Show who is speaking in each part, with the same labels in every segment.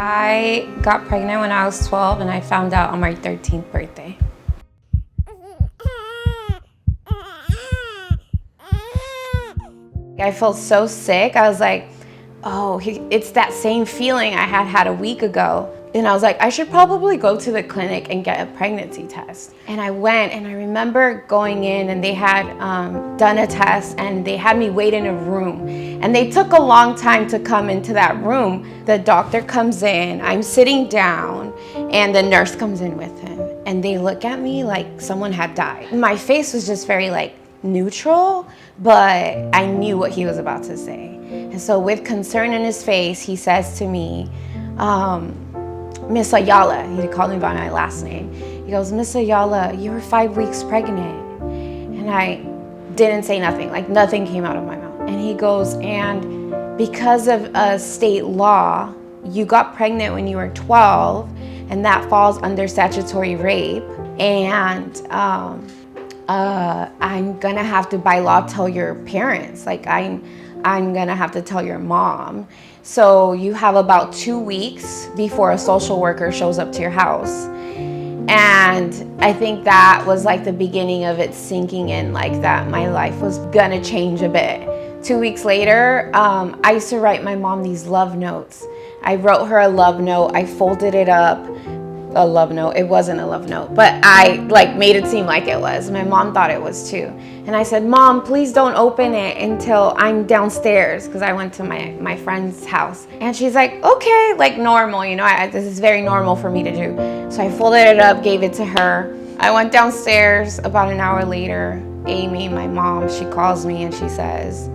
Speaker 1: I got pregnant when I was 12 and I found out on my 13th birthday. I felt so sick. I was like, oh, it's that same feeling I had a week ago. And I was like, I should probably go to the clinic and get a pregnancy test. And I went, and I remember going in, and they had done a test, and they had me wait in a room. And they took a long time to come into that room. The doctor comes in, I'm sitting down, and the nurse comes in with him. And they look at me like someone had died. My face was just very neutral, but I knew what he was about to say. And so with concern in his face, he says to me, Miss Ayala, he called me by my last name. He goes, Miss Ayala, you were 5 weeks pregnant. And I didn't say nothing, nothing came out of my mouth. And he goes, and because of a state law, you got pregnant when you were 12, and that falls under statutory rape. And I'm gonna have to, by law, tell your parents. I'm gonna have to tell your mom. So you have about 2 weeks before a social worker shows up to your house. And I think that was the beginning of it sinking in, that my life was gonna change a bit. 2 weeks later, I used to write my mom these love notes. I wrote her a love note, I folded it up. A love note. It wasn't a love note, but I made it seem like it was. My mom thought it was too. And I said, Mom, please don't open it until I'm downstairs, because I went to my friend's house. And she's like, okay, normal, this is very normal for me to do. So I folded it up, gave it to her. I went downstairs. About an hour later, Amy, my mom, she calls me and she says,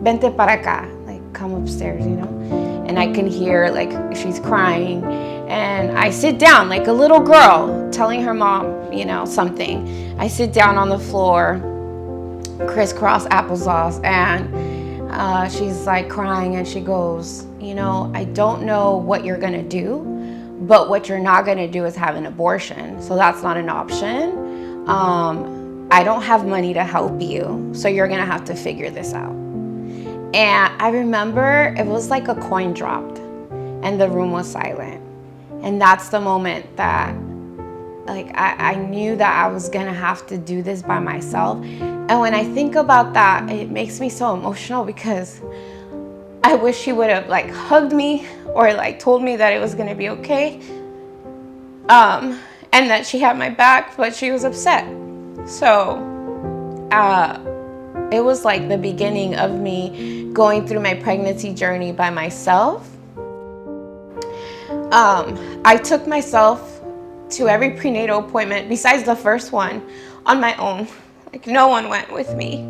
Speaker 1: vente para acá, come upstairs, And I can hear she's crying. And I sit down like a little girl telling her mom, something. I sit down on the floor, crisscross applesauce, and she's crying, and she goes, I don't know what you're gonna do, but what you're not gonna do is have an abortion. So that's not an option. I don't have money to help you, so you're gonna have to figure this out. And I remember it was like a coin dropped and the room was silent. And that's the moment that I knew that I was gonna have to do this by myself. And when I think about that, it makes me so emotional, because I wish she would have hugged me or told me that it was gonna be okay. And that she had my back, but she was upset. So it was the beginning of me going through my pregnancy journey by myself. I took myself to every prenatal appointment besides the first one on my own. No one went with me.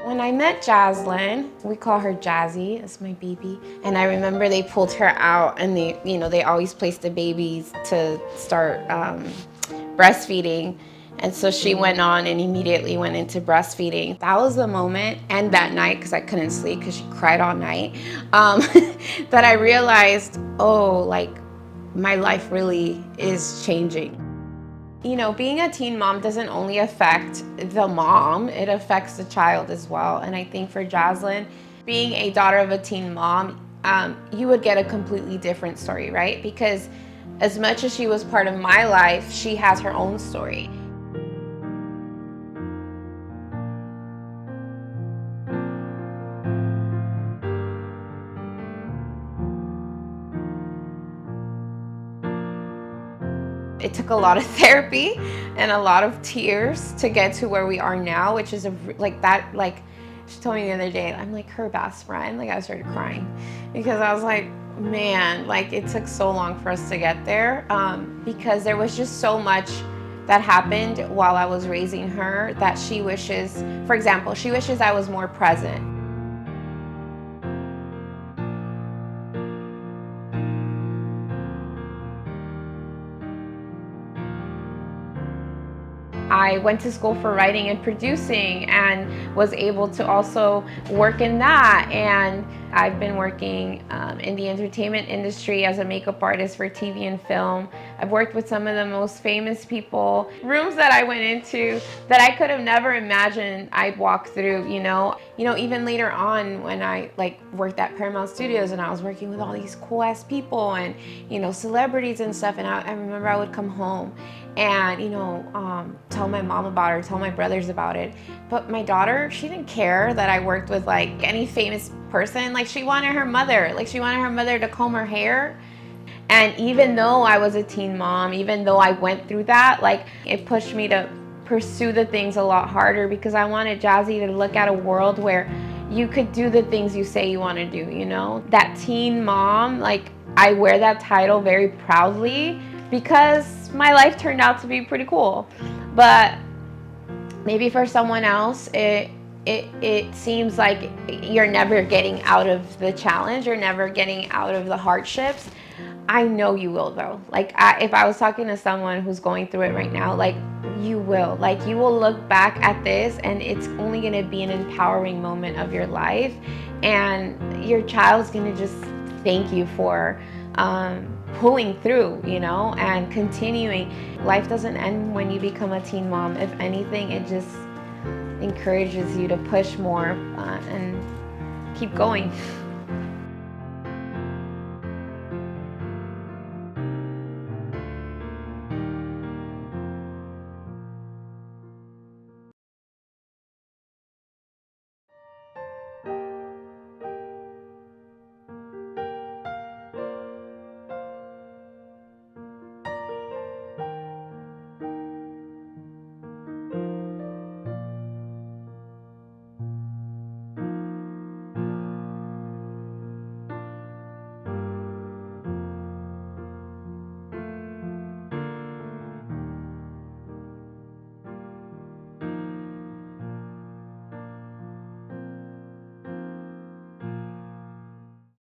Speaker 1: When I met Jaslyn, we call her Jazzy, it's my baby. And I remember they pulled her out, and they always place the babies to start breastfeeding. And so she went on and immediately went into breastfeeding. That was the moment, and that night, because I couldn't sleep because she cried all night, that I realized, my life really is changing. Being a teen mom doesn't only affect the mom, it affects the child as well. And I think for Jaslyn, being a daughter of a teen mom, you would get a completely different story, right? Because as much as she was part of my life, she has her own story. It took a lot of therapy and a lot of tears to get to where we are now, which is she told me the other day, I'm her best friend. I started crying because I was like, man, it took so long for us to get there, because there was just so much that happened while I was raising her that she wishes, for example, she wishes I was more present. I went to school for writing and producing and was able to also work in that. And I've been working in the entertainment industry as a makeup artist for TV and film. I've worked with some of the most famous people. Rooms that I went into that I could have never imagined I'd walk through, even later on when I worked at Paramount Studios and I was working with all these cool ass people and, celebrities and stuff. And I remember I would come home and, tell my mom about it, tell my brothers about it. But my daughter, she didn't care that I worked with any famous person. She wanted her mother. She wanted her mother to comb her hair. And even though I was a teen mom, even though I went through that, it pushed me to pursue the things a lot harder because I wanted Jazzy to look at a world where you could do the things you say you want to do, That teen mom, I wear that title very proudly because my life turned out to be pretty cool. But maybe for someone else, it seems like you're never getting out of the challenge, you're never getting out of the hardships. I know you will though. If I was talking to someone who's going through it right now, you will. You will look back at this and it's only going to be an empowering moment of your life. And your child's going to just thank you for pulling through, and continuing. Life doesn't end when you become a teen mom. If anything, it just encourages you to push more and keep going.